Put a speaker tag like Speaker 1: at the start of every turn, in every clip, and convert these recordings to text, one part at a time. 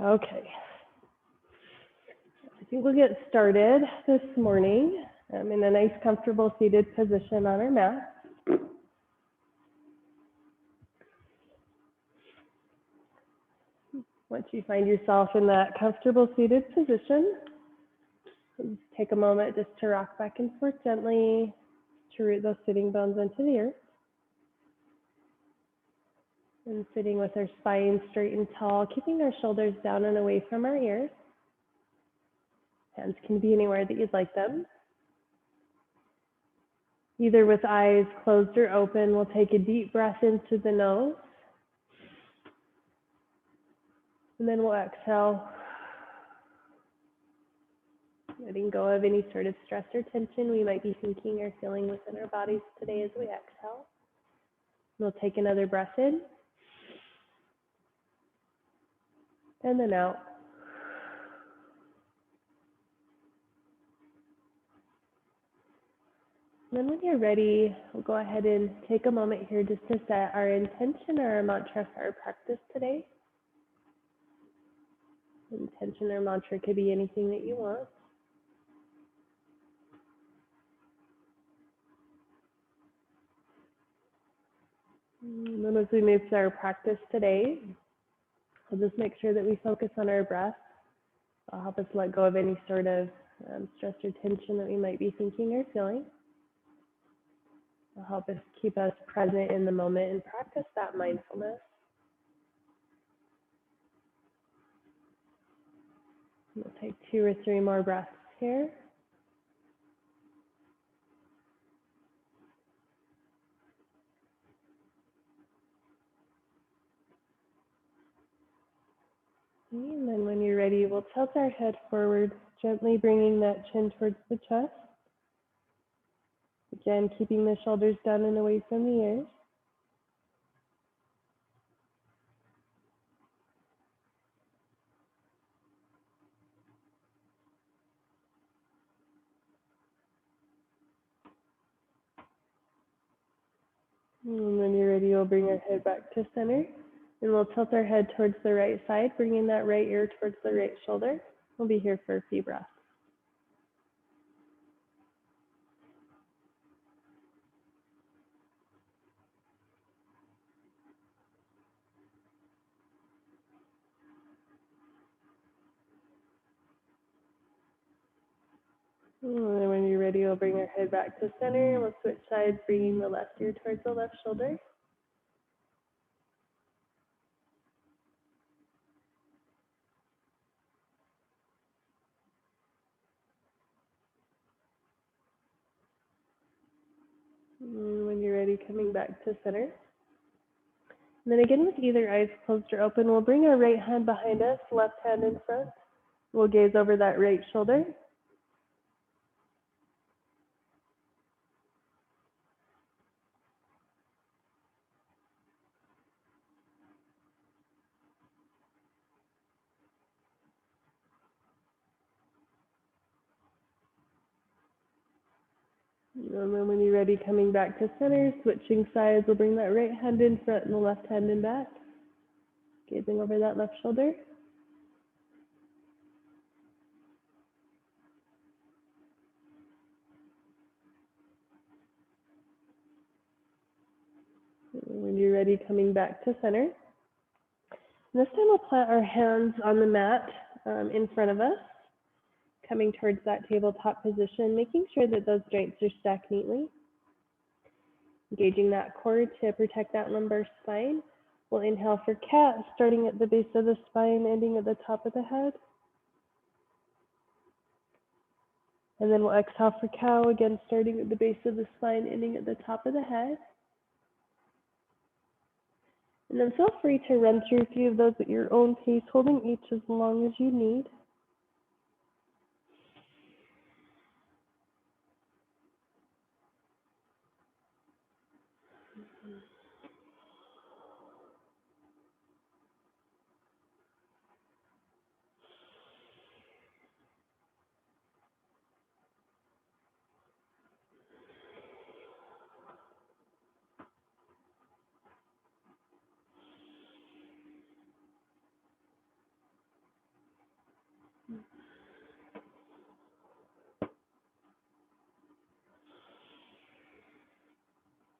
Speaker 1: Okay, I think we'll get started this morning in a nice, comfortable seated position on our mat. Once you find yourself in that comfortable seated position, take a moment just to rock back and forth gently, to root those sitting bones into the earth. And sitting with our spine straight and tall, keeping our shoulders down and away from our ears. Hands can be anywhere that you'd like them. Either with eyes closed or open, we'll take a deep breath into the nose. And then we'll exhale, letting go of any sort of stress or tension we might be thinking or feeling within our bodies today as we exhale. We'll take another breath in. And then out. And then when you're ready, we'll go ahead and take a moment here just to set our intention or our mantra for our practice today. Intention or mantra could be anything that you want. And then as we move to our practice today, we'll just make sure that we focus on our breath. It'll help us let go of any sort of stress or tension that we might be thinking or feeling. It'll help us keep us present in the moment and practice that mindfulness. We'll take 2 or 3 more breaths here. And then when you're ready, we'll tilt our head forward, gently bringing that chin towards the chest. Again, keeping the shoulders down and away from the ears. And when you're ready, we'll bring our head back to center. And we'll tilt our head towards the right side, bringing that right ear towards the right shoulder. We'll be here for a few breaths. And then when you're ready, we'll bring our head back to center. We'll switch sides, bringing the left ear towards the left shoulder. And when you're ready, coming back to center. And then again, with either eyes closed or open, we'll bring our right hand behind us, left hand in front. We'll gaze over that right shoulder. And then when you're ready, coming back to center, switching sides, we'll bring that right hand in front and the left hand in back. Gazing over that left shoulder. And when you're ready, coming back to center. And this time we'll plant our hands on the mat in front of us, coming towards that tabletop position, making sure that those joints are stacked neatly. Engaging that core to protect that lumbar spine. We'll inhale for cat, starting at the base of the spine, ending at the top of the head. And then we'll exhale for cow, again starting at the base of the spine, ending at the top of the head. And then feel free to run through a few of those at your own pace, holding each as long as you need.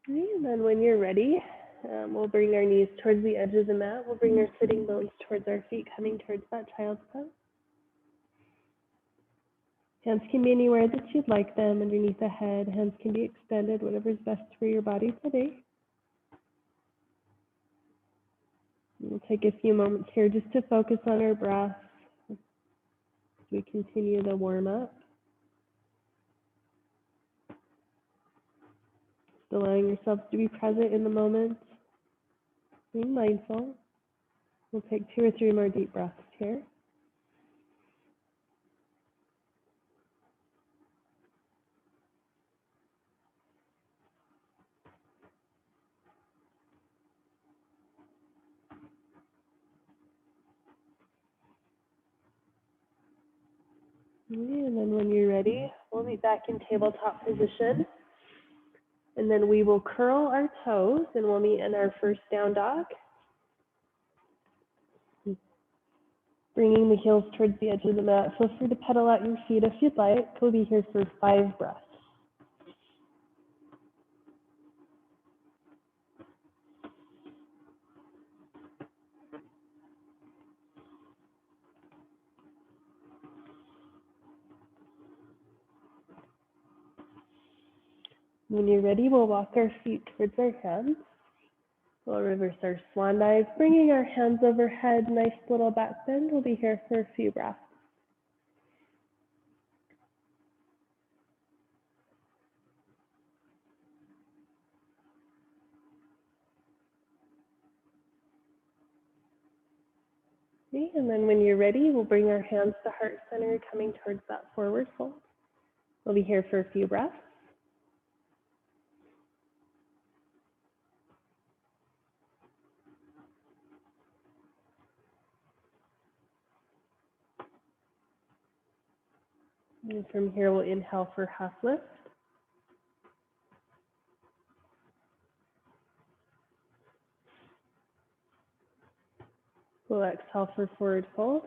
Speaker 1: And then when you're ready, we'll bring our knees towards the edge of the mat. We'll bring our sitting bones towards our feet, coming towards that child's pose. Hands can be anywhere that you'd like them, underneath the head. Hands can be extended, whatever's best for your body today. We'll take a few moments here just to focus on our breath as we continue the warm up. Just allowing yourselves to be present in the moment, being mindful. We'll take 2 or 3 more deep breaths here. And then when you're ready, we'll be back in tabletop position. And then we will curl our toes and we'll meet in our first down dog. Bringing the heels towards the edge of the mat. Feel free to pedal out your feet if you'd like. We'll be here for 5 breaths. When you're ready, we'll walk our feet towards our hands. We'll reverse our swan dive, bringing our hands overhead, nice little back bend. We'll be here for a few breaths. Okay, and then when you're ready, we'll bring our hands to heart center, coming towards that forward fold. We'll be here for a few breaths. And from here, we'll inhale for half lift. We'll exhale for forward fold.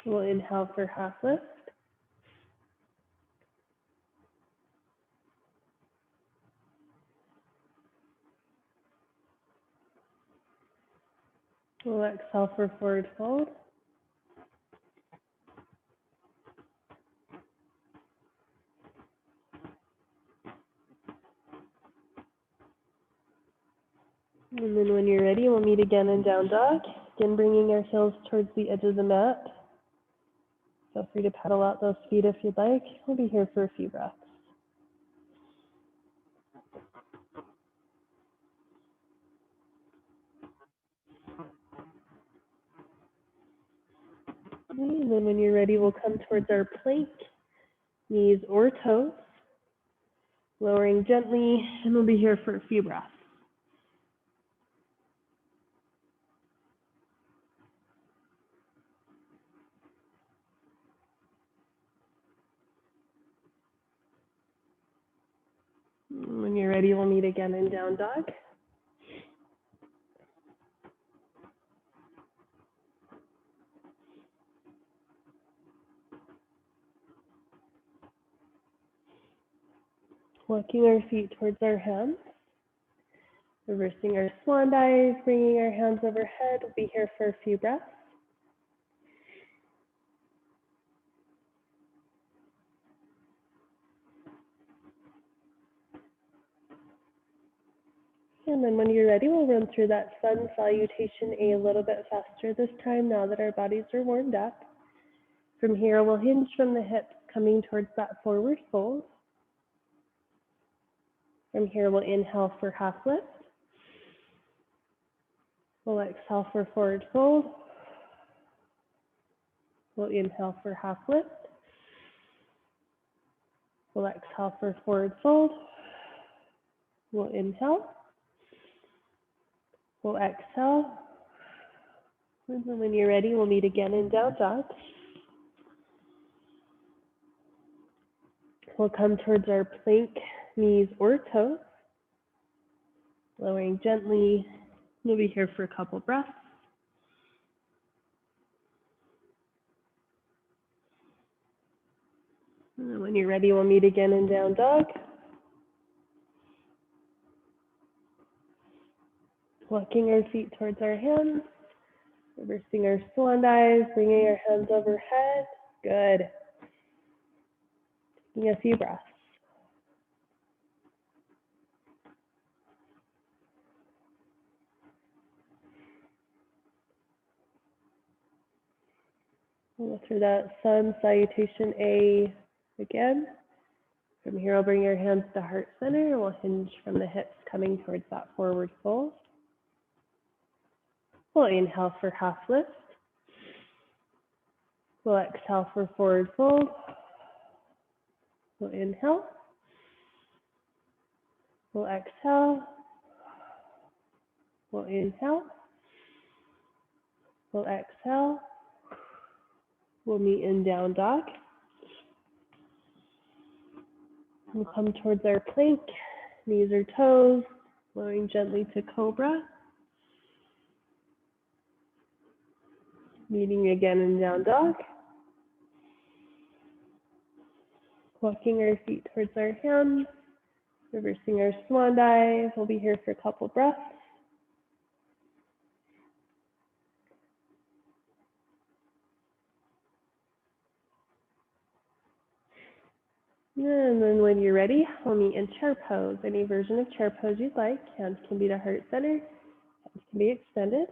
Speaker 1: We'll inhale for half lift. We'll exhale for forward fold. And then when you're ready, we'll meet again in down dog. Again, bringing our heels towards the edge of the mat. Feel free to pedal out those feet if you'd like. We'll be here for a few breaths. And then when you're ready, we'll come towards our plank, knees or toes, lowering gently, and we'll be here for a few breaths. When you're ready, we'll meet again in down dog. Walking our feet towards our hands, reversing our swan dive, bringing our hands overhead. We'll be here for a few breaths. And then when you're ready, we'll run through that sun salutation a little bit faster this time now that our bodies are warmed up. From here, we'll hinge from the hips, coming towards that forward fold. From here, we'll inhale for half lift. We'll exhale for forward fold. We'll inhale for half lift. We'll exhale for forward fold. We'll inhale. We'll exhale. And then when you're ready, we'll meet again in down dog. We'll come towards our plank, knees or toes. Lowering gently. We'll be here for a couple breaths. And then when you're ready, we'll meet again in down dog. Walking our feet towards our hands. Reversing our swan dive, bringing our hands overhead. Good. Taking a few breaths. We'll go through that sun salutation A again. From here, I'll bring your hands to heart center, and we'll hinge from the hips coming towards that forward fold. We'll inhale for half lift. We'll exhale for forward fold. We'll inhale. We'll exhale. We'll inhale. We'll exhale. We'll meet in down dog. We'll come towards our plank, knees or toes, lowering gently to cobra. Meeting again in down dog. Walking our feet towards our hands, reversing our swan dive. We'll be here for a couple breaths. And then when you're ready, we'll meet in chair pose. Any version of chair pose you'd like. Hands can be to heart center, hands can be extended.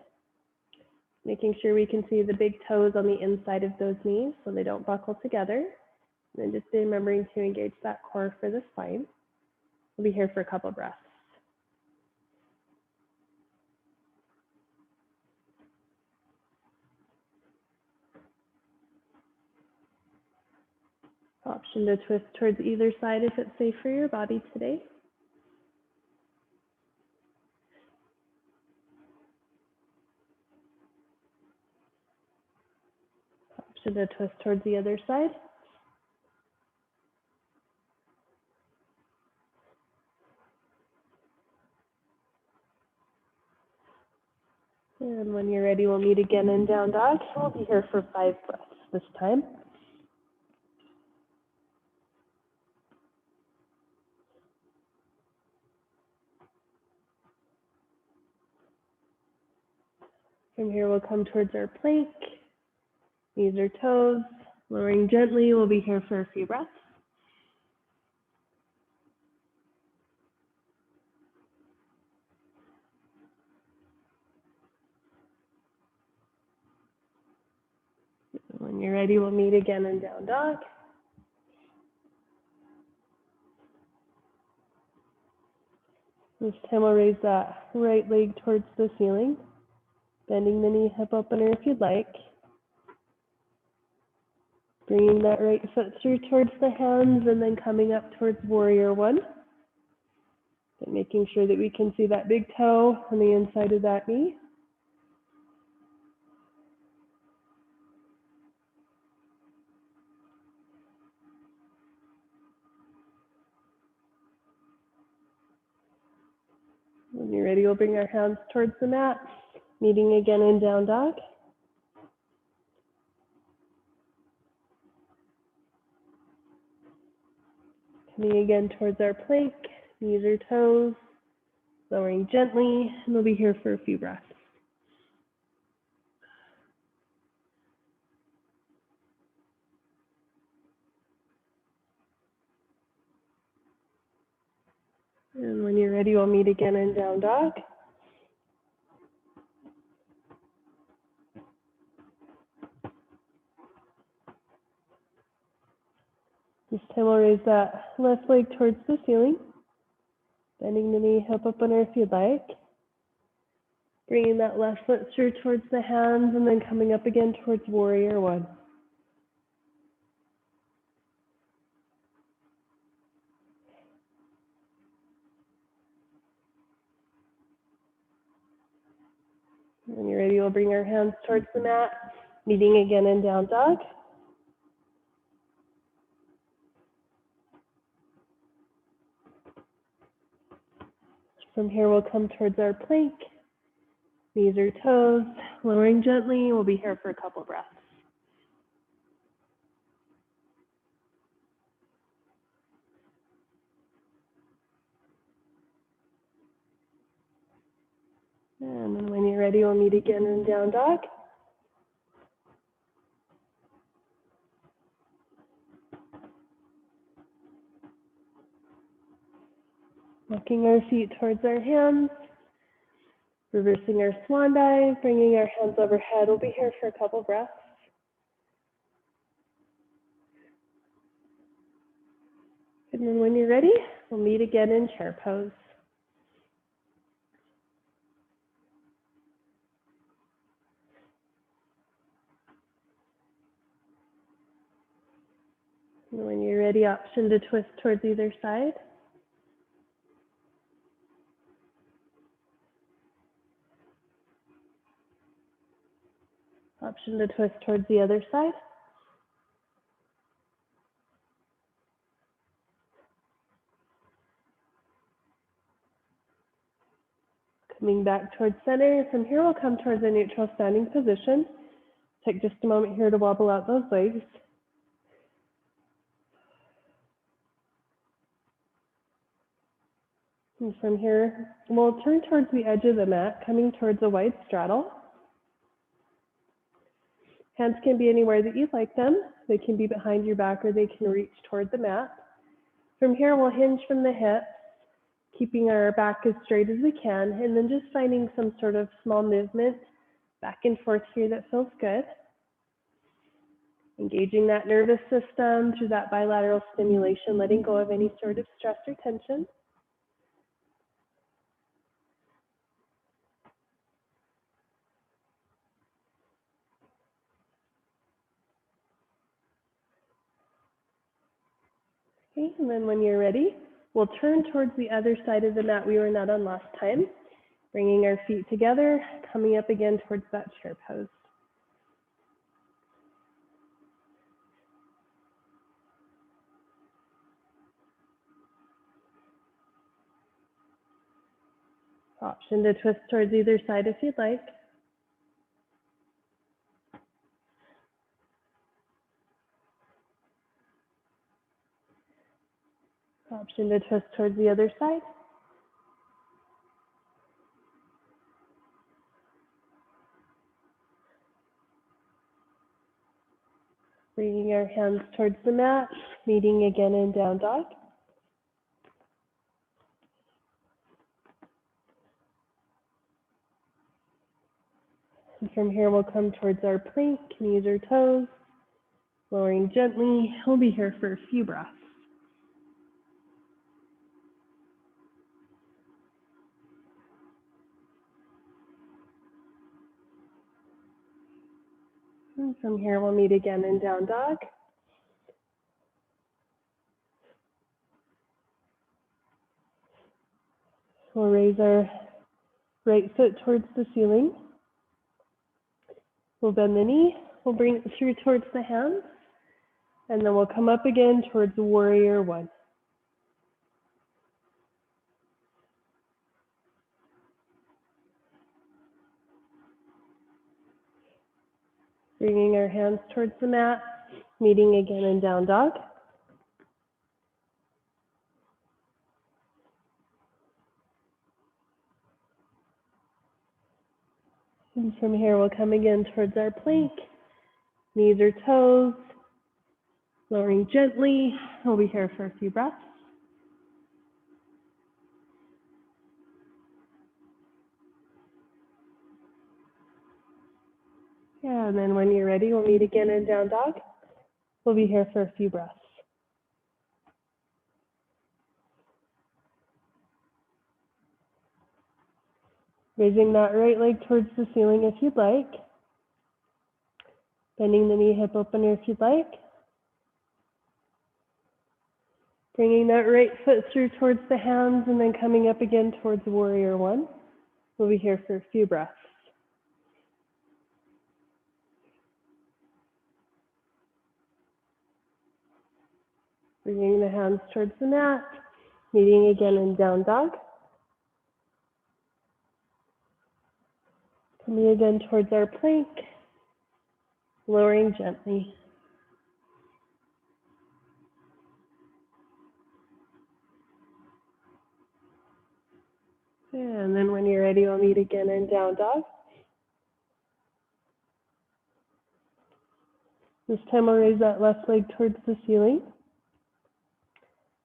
Speaker 1: Making sure we can see the big toes on the inside of those knees so they don't buckle together. And then just remembering to engage that core for the spine. We'll be here for a couple breaths. Option to twist towards either side if it's safe for your body today. Option to twist towards the other side. And when you're ready, we'll meet again in down dog. We'll be here for 5 breaths this time. From here, we'll come towards our plank, knees or toes, lowering gently. We'll be here for a few breaths. When you're ready, we'll meet again in down dog. This time we'll raise that right leg towards the ceiling, bending the knee, hip opener if you'd like. Bringing that right foot through towards the hands and then coming up towards warrior one. But making sure that we can see that big toe on the inside of that knee. When you're ready, we'll bring our hands towards the mat, meeting again in down dog. Coming again towards our plank, knees or toes, lowering gently, and we'll be here for a few breaths. And when you're ready, we'll meet again in down dog. This time we'll raise that left leg towards the ceiling, bending the knee, hip opener if you'd like. Bringing that left foot through towards the hands and then coming up again towards warrior one. When you're ready, we'll bring our hands towards the mat, meeting again in down dog. From here, we'll come towards our plank, knees or toes, lowering gently. We'll be here for a couple breaths. And then when you're ready, we'll meet again in down dog. Walking our feet towards our hands, reversing our swan dive, bringing our hands overhead. We'll be here for a couple breaths. And then when you're ready, we'll meet again in chair pose. And when you're ready, option to twist towards either side. Option to twist towards the other side. Coming back towards center. From here, we'll come towards a neutral standing position. Take just a moment here to wobble out those legs. And from here, we'll turn towards the edge of the mat, coming towards a wide straddle. Hands can be anywhere that you'd like them. They can be behind your back or they can reach toward the mat. From here, we'll hinge from the hips, keeping our back as straight as we can, and then just finding some sort of small movement back and forth here that feels good. Engaging that nervous system through that bilateral stimulation, letting go of any sort of stress or tension. Okay, and then when you're ready, we'll turn towards the other side of the mat we were not on last time, bringing our feet together, coming up again towards that chair pose. Option to twist towards either side if you'd like. Option to twist towards the other side. Bringing our hands towards the mat, meeting again in down dog. And from here, we'll come towards our plank, knees or toes, lowering gently. We'll be here for a few breaths. And from here, we'll meet again in down dog. We'll raise our right foot towards the ceiling. We'll bend the knee. We'll bring it through towards the hands. And then we'll come up again towards warrior one. Bringing our hands towards the mat, meeting again in down dog. And from here, we'll come again towards our plank, knees or toes, lowering gently. We'll be here for a few breaths. Yeah, and then when you're ready, we'll meet again in down dog. We'll be here for a few breaths. Raising that right leg towards the ceiling if you'd like. Bending the knee hip opener if you'd like. Bringing that right foot through towards the hands and then coming up again towards warrior one. We'll be here for a few breaths. Bringing the hands towards the mat, meeting again in down dog. Coming again towards our plank, lowering gently. And then when you're ready, we'll meet again in down dog. This time we'll raise that left leg towards the ceiling.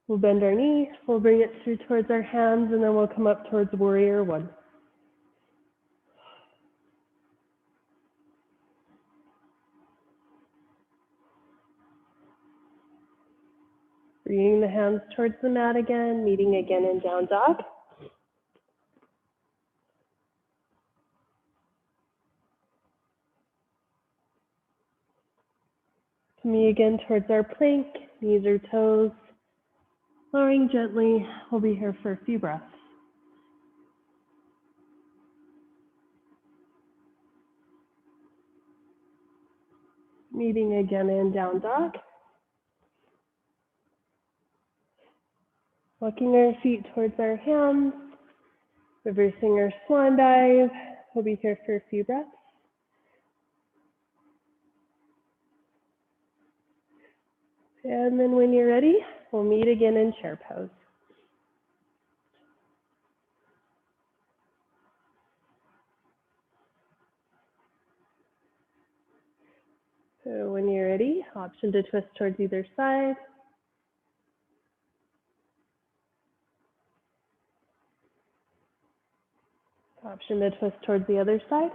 Speaker 1: We'll bend our knee, we'll bring it through towards our hands, and then we'll come up towards warrior one. Bringing the hands towards the mat again, meeting again in down dog. Coming again towards our plank, knees or toes. Lowering gently, we'll be here for a few breaths. Meeting again in down dog. Walking our feet towards our hands, reversing our swan dive. We'll be here for a few breaths. And then when you're ready, we'll meet again in chair pose. So when you're ready, option to twist towards either side. Option to twist towards the other side.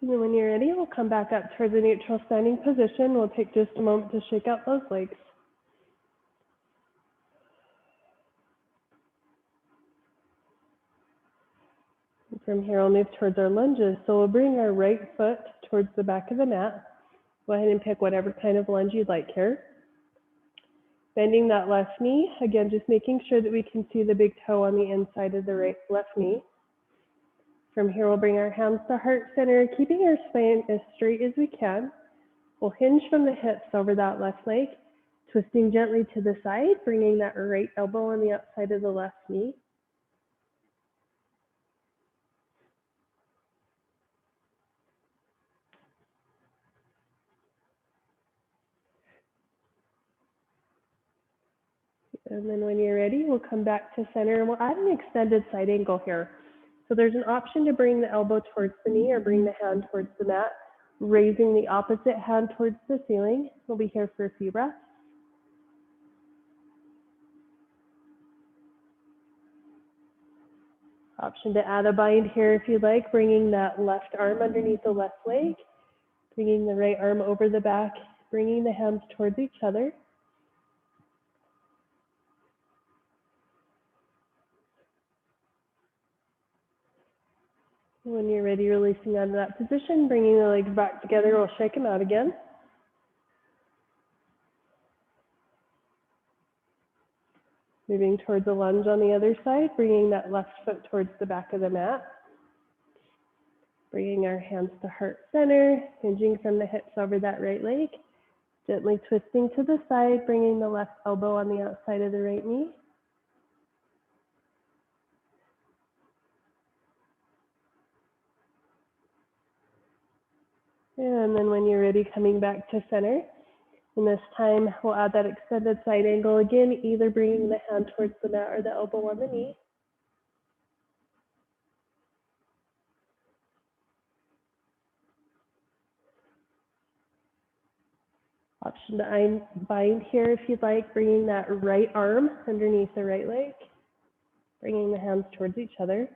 Speaker 1: And then when you're ready, we'll come back up towards a neutral standing position. We'll take just a moment to shake out those legs. And from here, we'll move towards our lunges. So we'll bring our right foot towards the back of the mat. Go ahead and pick whatever kind of lunge you'd like here. Bending that left knee, again, just making sure that we can see the big toe on the inside of the left knee. From here, we'll bring our hands to heart center, keeping our spine as straight as we can. We'll hinge from the hips over that left leg, twisting gently to the side, bringing that right elbow on the outside of the left knee. And then when you're ready, we'll come back to center and we'll add an extended side angle here. So there's an option to bring the elbow towards the knee or bring the hand towards the mat, raising the opposite hand towards the ceiling. We'll be here for a few breaths. Option to add a bind here if you'd like, bringing that left arm underneath the left leg, bringing the right arm over the back, bringing the hands towards each other. When you're ready, releasing out of that position, bringing the legs back together, we'll shake them out again. Moving towards a lunge on the other side, bringing that left foot towards the back of the mat. Bringing our hands to heart center, hinging from the hips over that right leg. Gently twisting to the side, bringing the left elbow on the outside of the right knee. And then when you're ready, coming back to center. And this time, we'll add that extended side angle again, either bringing the hand towards the mat or the elbow on the knee. Option to bind here if you'd like, bringing that right arm underneath the right leg, bringing the hands towards each other.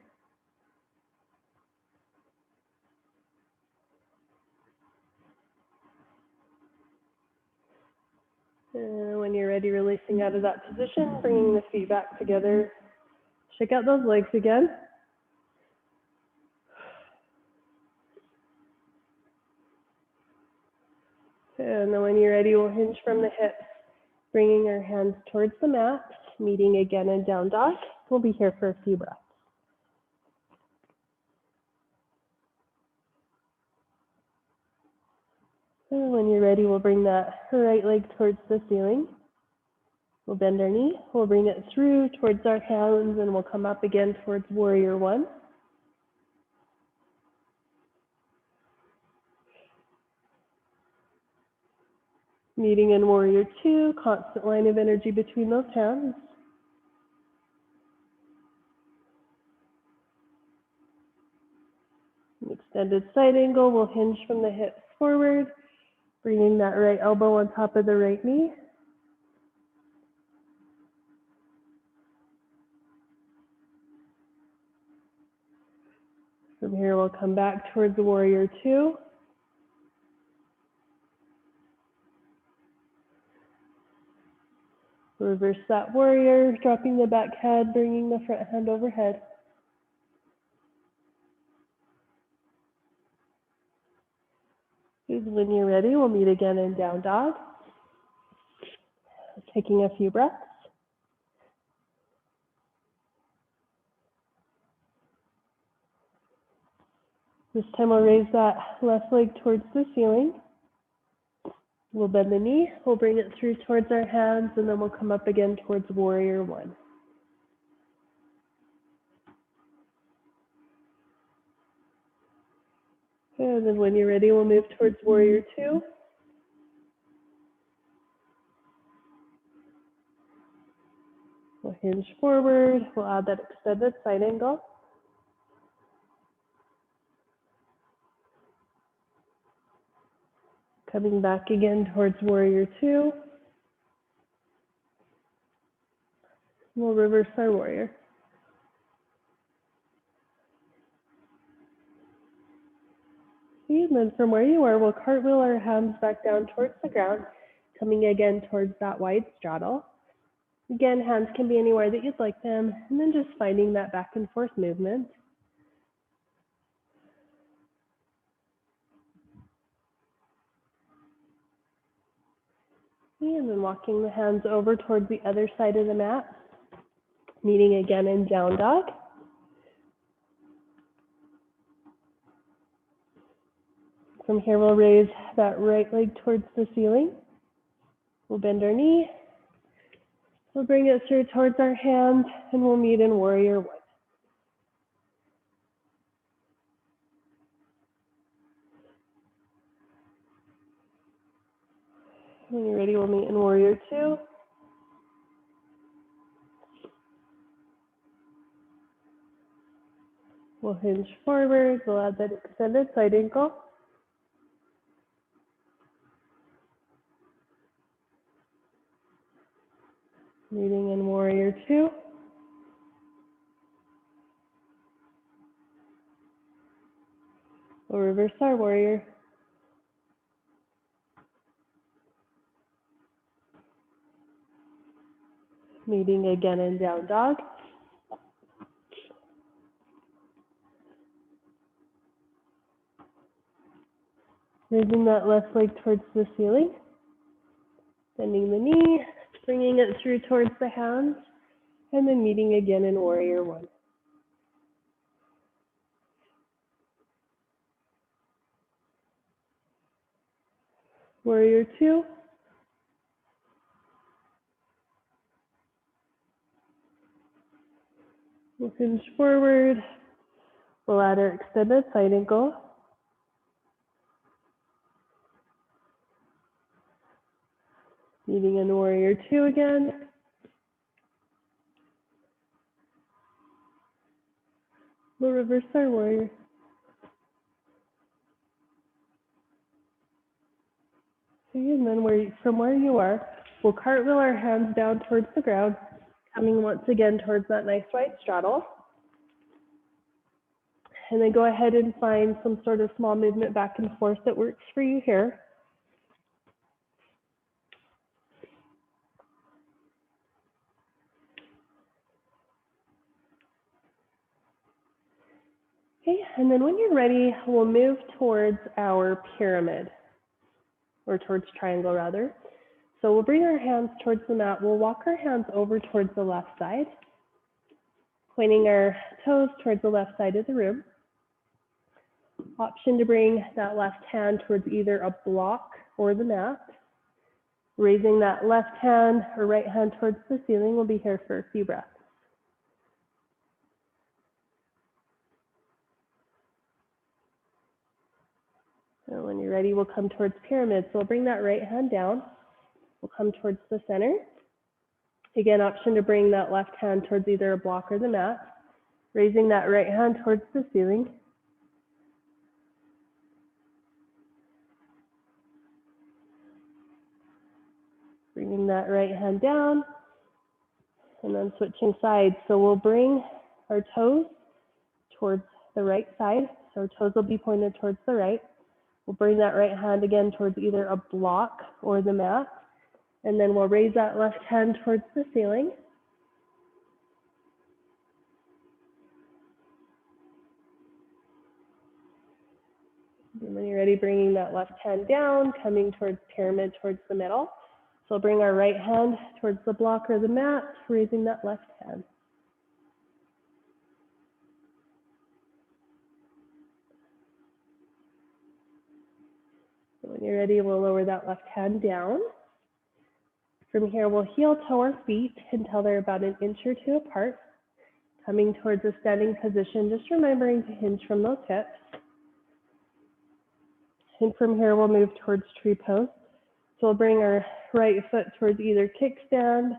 Speaker 1: And when you're ready, releasing out of that position, bringing the feet back together. Shake out those legs again. And then when you're ready, we'll hinge from the hips, bringing our hands towards the mat, meeting again in down dog. We'll be here for a few breaths. And when you're ready, we'll bring that right leg towards the ceiling. We'll bend our knee, we'll bring it through towards our hands, and we'll come up again towards warrior one. Meeting in warrior two, constant line of energy between those hands. An extended side angle, we'll hinge from the hips forward, bringing that right elbow on top of the right knee. From here, we'll come back towards the warrior two. Reverse that warrior, dropping the back head, bringing the front hand overhead. When you're ready, we'll meet again in down dog. Taking a few breaths. This time we'll raise that left leg towards the ceiling. We'll bend the knee, we'll bring it through towards our hands, and then we'll come up again towards warrior one. And then when you're ready, we'll move towards warrior two. We'll hinge forward, we'll add that extended side angle. Coming back again towards warrior two. We'll reverse our warrior. And then from where you are, we'll cartwheel our hands back down towards the ground, coming again towards that wide straddle. Again, hands can be anywhere that you'd like them, and then just finding that back and forth movement. And then walking the hands over towards the other side of the mat, meeting again in down dog. From here, we'll raise that right leg towards the ceiling. We'll bend our knee. We'll bring it through towards our hands, and we'll meet in warrior one. When you're ready, we'll meet in warrior two. We'll hinge forward, we'll add that extended side ankle. Meeting in warrior two. We'll reverse our warrior. Meeting again in down dog. Raising that left leg towards the ceiling. Bending the knee, bringing it through towards the hands, and then meeting again in warrior one. Warrior two. We'll hinge forward. We'll add our extended side ankle. Meeting in warrior two again. We'll reverse our warrior. And then from where you are, we'll cartwheel our hands down towards the ground, coming once again towards that nice wide straddle. And then go ahead and find some sort of small movement back and forth that works for you here. Okay, and then when you're ready, we'll move towards our pyramid, or towards triangle rather. So we'll bring our hands towards the mat. We'll walk our hands over towards the left side, pointing our toes towards the left side of the room. Option to bring that left hand towards either a block or the mat. Raising that left hand or right hand towards the ceiling. We'll be here for a few breaths. And when you're ready, we'll come towards pyramid. So we'll bring that right hand down. We'll come towards the center. Again, option to bring that left hand towards either a block or the mat. Raising that right hand towards the ceiling. Bringing that right hand down. And then switching sides. So we'll bring our toes towards the right side. So our toes will be pointed towards the right. We'll bring that right hand again towards either a block or the mat. And then we'll raise that left hand towards the ceiling. And when you're ready, bringing that left hand down, coming towards pyramid towards the middle. So we'll bring our right hand towards the block or the mat, raising that left hand. So when you're ready, we'll lower that left hand down. From here, we'll heel toe our feet until they're about an inch or two apart. Coming towards a standing position, just remembering to hinge from those hips. And from here, we'll move towards tree pose. So we'll bring our right foot towards either kickstand,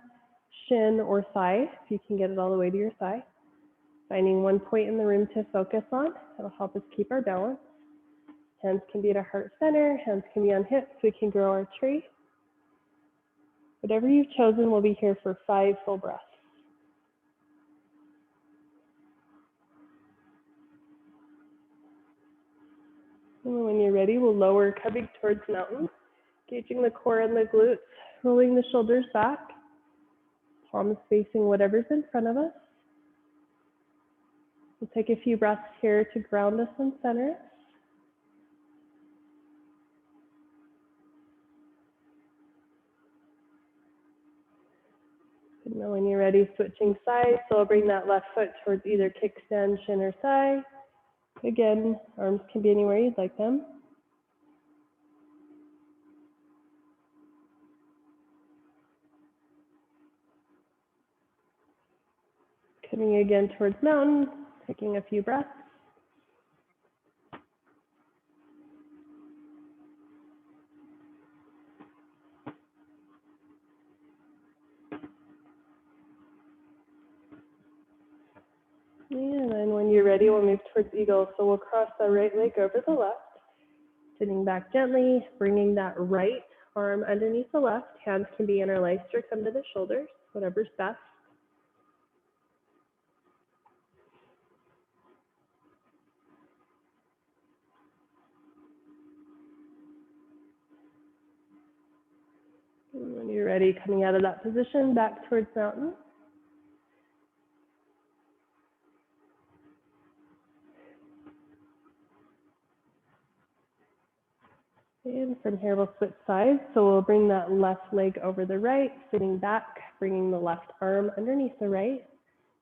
Speaker 1: shin, or thigh, if you can get it all the way to your thigh. Finding one point in the room to focus on. That'll help us keep our balance. Hands can be at our heart center, hands can be on hips. We can grow our tree. Whatever you've chosen, we'll be here for 5 full breaths. And when you're ready, we'll lower, coming towards mountain, engaging the core and the glutes, rolling the shoulders back, palms facing whatever's in front of us. We'll take a few breaths here to ground us and center. And then when you're ready, switching sides, so I'll bring that left foot towards either kickstand, shin, or thigh. Again, arms can be anywhere you'd like them. Coming again towards mountain, taking a few breaths. And then when you're ready, we'll move towards eagle. So we'll cross the right leg over the left, sitting back gently, bringing that right arm underneath the left. Hands can be interlaced or come to the shoulders, whatever's best. And when you're ready, coming out of that position, back towards mountain. And from here, we'll switch sides. So we'll bring that left leg over the right, sitting back, bringing the left arm underneath the right.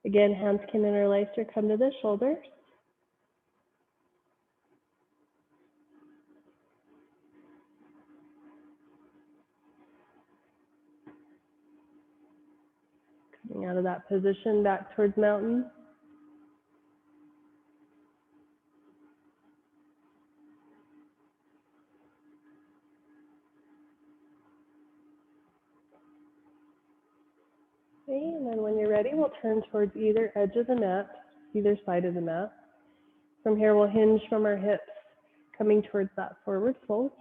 Speaker 1: Again, hands can interlace or come to the shoulders. Coming out of that position, back towards mountain. Okay, and then when you're ready, we'll turn towards either edge of the mat, either side of the mat. From here, we'll hinge from our hips, coming towards that forward fold.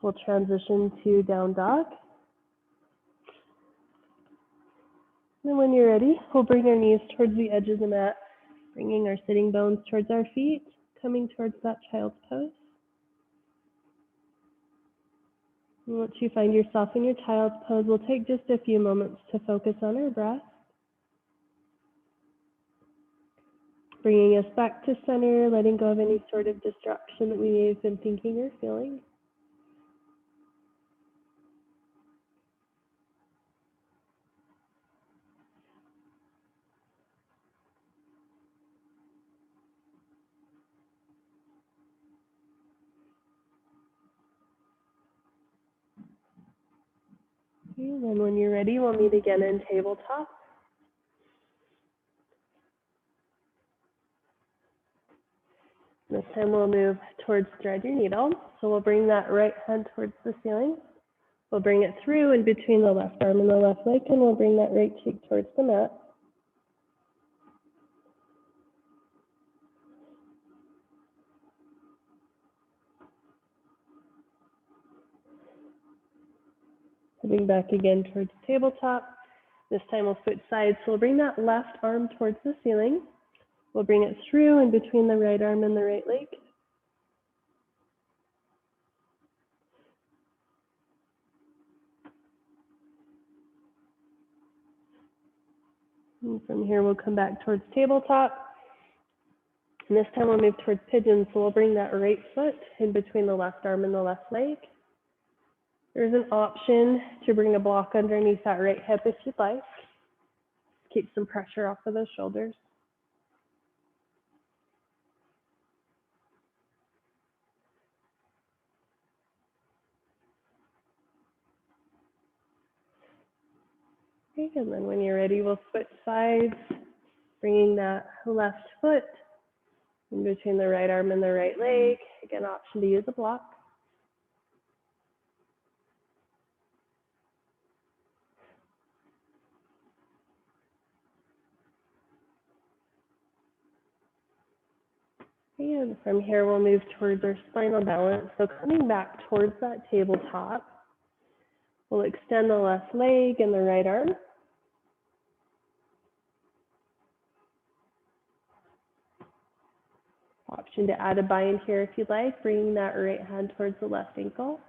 Speaker 1: We'll transition to down dog. And when you're ready, we'll bring our knees towards the edge of the mat, bringing our sitting bones towards our feet, coming towards that child's pose. And once you find yourself in your child's pose, we'll take just a few moments to focus on our breath. Bringing us back to center, letting go of any sort of distraction that we may have been thinking or feeling. And then when you're ready, we'll meet again in tabletop. This time we'll move towards thread your needle. So we'll bring that right hand towards the ceiling. We'll bring it through in between the left arm and the left leg, and we'll bring that right cheek towards the mat. Moving back again towards tabletop. This time we'll switch sides. So we'll bring that left arm towards the ceiling. We'll bring it through in between the right arm and the right leg. And from here, we'll come back towards tabletop. And this time we'll move towards pigeon. So we'll bring that right foot in between the left arm and the left leg. There's an option to bring a block underneath that right hip if you'd like. Keep some pressure off of those shoulders. Okay, and then when you're ready, we'll switch sides, bringing that left foot in between the right arm and the right leg. Again, option to use a block. And from here, we'll move towards our spinal balance. So coming back towards that tabletop, we'll extend the left leg and the right arm. Option to add a bind here if you'd like, bringing that right hand towards the left ankle.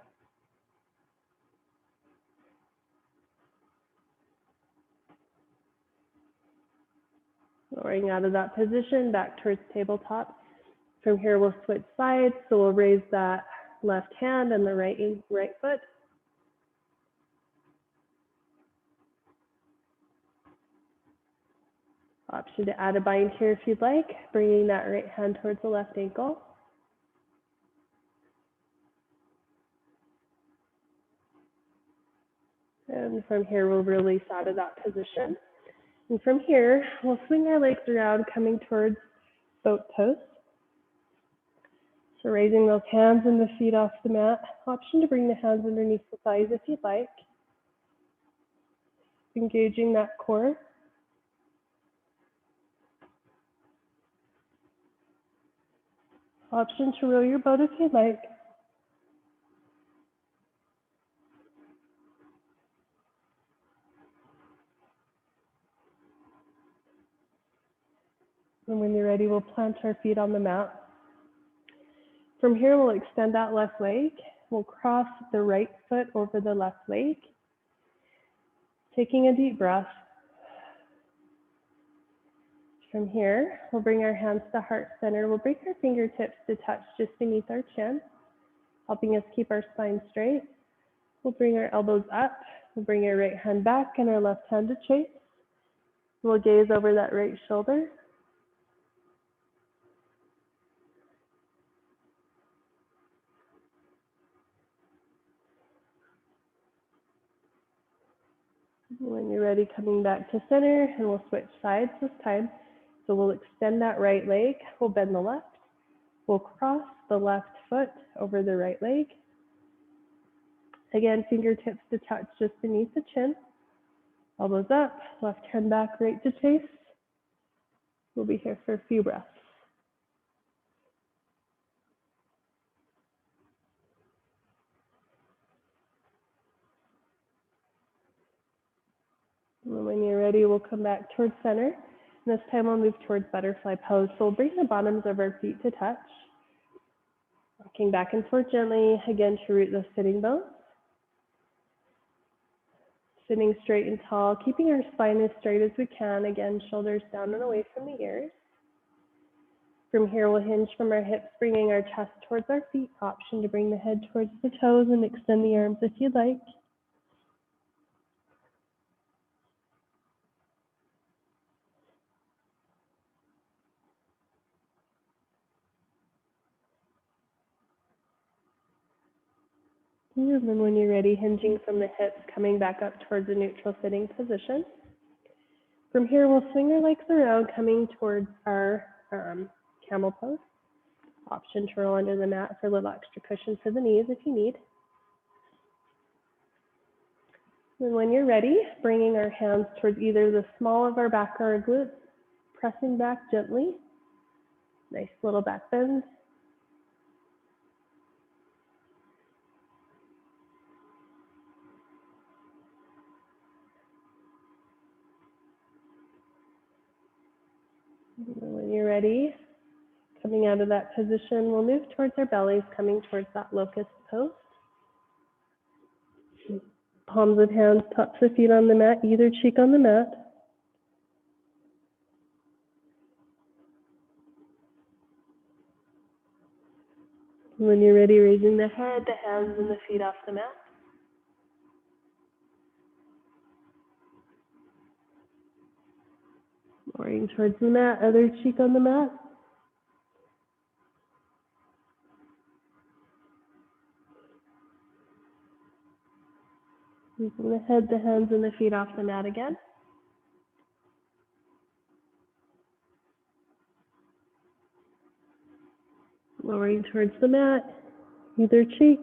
Speaker 1: Lowering out of that position, back towards tabletop. From here, we'll switch sides. So we'll raise that left hand and the right foot. Option to add a bind here if you'd like, bringing that right hand towards the left ankle. And from here, we'll release out of that position. And from here, we'll swing our legs around, coming towards boat pose. So raising those hands and the feet off the mat. Option to bring the hands underneath the thighs if you'd like. Engaging that core. Option to row your boat if you'd like. And when you're ready, we'll plant our feet on the mat. From here, we'll extend that left leg. We'll cross the right foot over the left leg. Taking a deep breath. From here, we'll bring our hands to heart center. We'll bring our fingertips to touch just beneath our chin, helping us keep our spine straight. We'll bring our elbows up. We'll bring our right hand back and our left hand to chase. We'll gaze over that right shoulder. When you're ready, coming back to center, and we'll switch sides this time. So we'll extend that right leg. We'll bend the left. We'll cross the left foot over the right leg. Again, fingertips to touch just beneath the chin. Elbows up, left hand back, right to chase. We'll be here for a few breaths. And when you're ready, we'll come back towards center. And this time we'll move towards butterfly pose. So we'll bring the bottoms of our feet to touch. Rocking back and forth gently, again to root the sitting bones. Sitting straight and tall, keeping our spine as straight as we can. Again, shoulders down and away from the ears. From here, we'll hinge from our hips, bringing our chest towards our feet. Option to bring the head towards the toes and extend the arms if you'd like. And then when you're ready, hinging from the hips, coming back up towards a neutral sitting position. From here, we'll swing our legs around, coming towards our camel pose. Option to roll under the mat for a little extra cushion for the knees if you need. And when you're ready, bringing our hands towards either the small of our back or our glutes, pressing back gently. Nice little back bend. And when you're ready, coming out of that position, we'll move towards our bellies, coming towards that locust pose. Palms of hands, tops of feet on the mat, either cheek on the mat. When you're ready, raising the head, the hands, and the feet off the mat. Lowering towards the mat, other cheek on the mat. Raising the head, the hands, and the feet off the mat again. Lowering towards the mat, either cheek.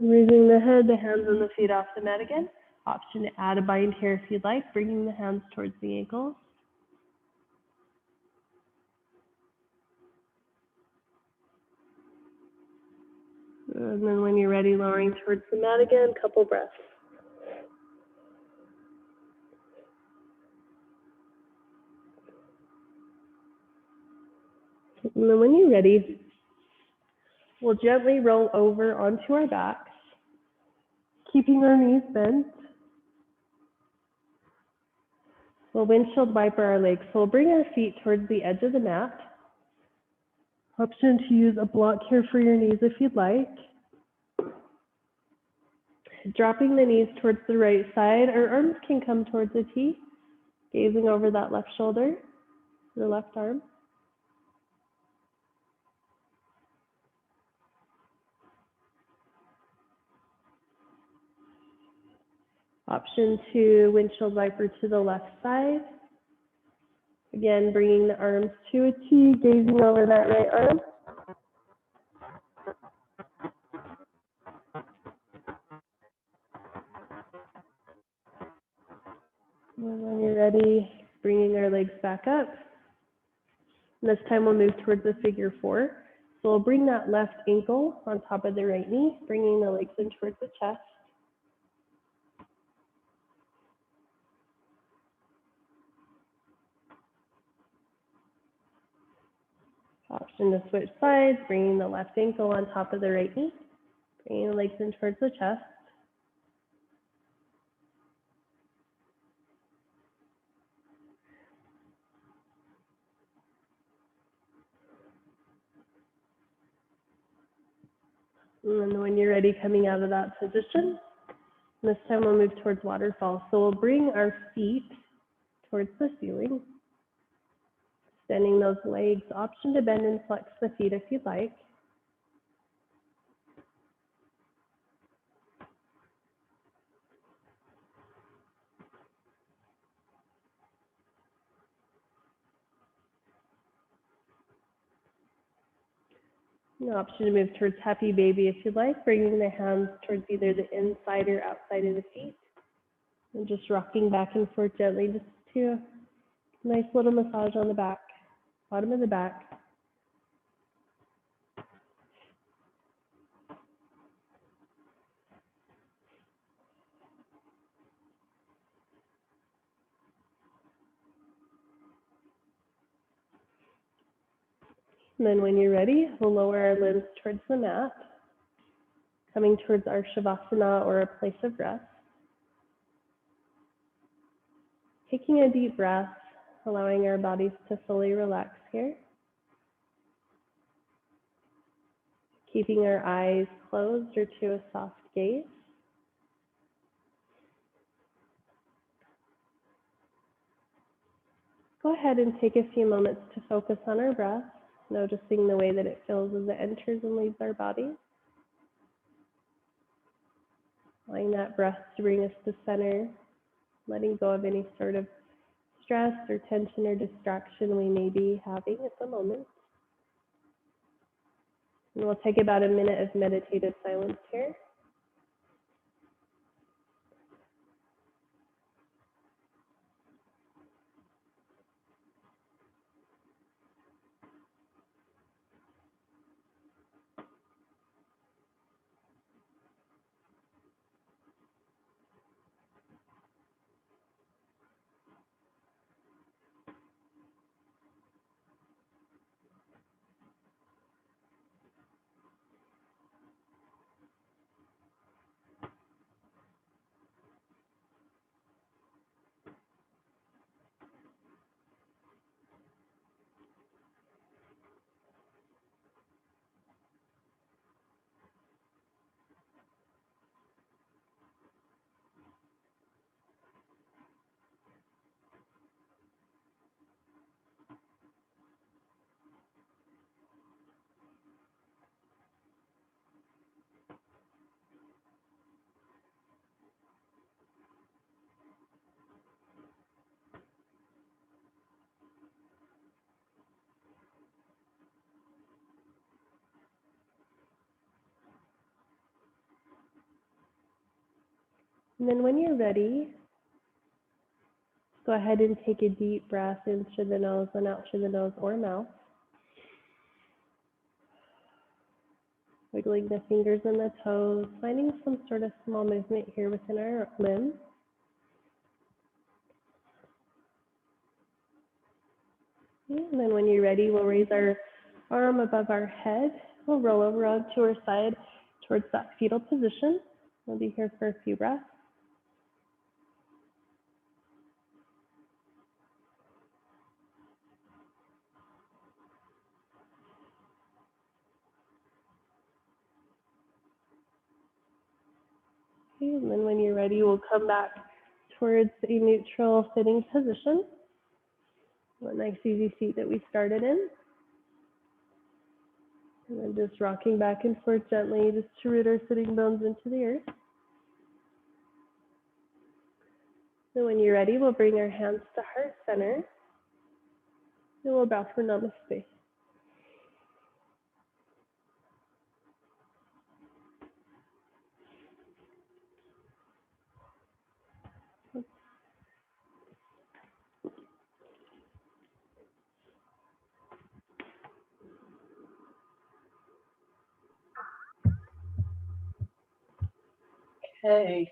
Speaker 1: Raising the head, the hands, and the feet off the mat again. Option to add a bind here if you'd like, bringing the hands towards the ankles. And then when you're ready, lowering towards the mat again, couple breaths. And then when you're ready, we'll gently roll over onto our backs, keeping our knees bent. We'll windshield wiper our legs. So we'll bring our feet towards the edge of the mat. Option to use a block here for your knees if you'd like. Dropping the knees towards the right side, our arms can come towards the T, gazing over that left shoulder, the left arm. Option to windshield wiper to the left side. Again, bringing the arms to a T, gazing over that right arm. And when you're ready, bringing our legs back up. And this time we'll move towards the figure 4. So we'll bring that left ankle on top of the right knee, bringing the legs in towards the chest. Option to switch sides, bringing the left ankle on top of the right knee, bringing the legs in towards the chest. And then when you're ready, coming out of that position, this time we'll move towards waterfall. So we'll bring our feet towards the ceiling, extending those legs. Option to bend and flex the feet if you'd like. An option to move towards happy baby if you'd like, bringing the hands towards either the inside or outside of the feet. And just rocking back and forth gently, just to a nice little massage on the back, bottom of the back. And then when you're ready, we'll lower our limbs towards the mat, coming towards our Shavasana or a place of rest. Taking a deep breath, allowing our bodies to fully relax here. Keeping our eyes closed or to a soft gaze. Go ahead and take a few moments to focus on our breath, noticing the way that it feels as it enters and leaves our body. Allowing that breath to bring us to center, letting go of any sort of stress or tension or distraction we may be having at the moment. And we'll take about a minute of meditative silence here. And then when you're ready, go ahead and take a deep breath in through the nose and out through the nose or mouth. Wiggling the fingers and the toes, finding some sort of small movement here within our limbs. And then when you're ready, we'll raise our arm above our head. We'll roll over onto our side towards that fetal position. We'll be here for a few breaths. Okay, and then when you're ready, we'll come back towards a neutral sitting position. A nice easy seat that we started in. And then just rocking back and forth gently just to root our sitting bones into the earth. So when you're ready, we'll bring our hands to heart center. And we'll bow for namaste. Okay.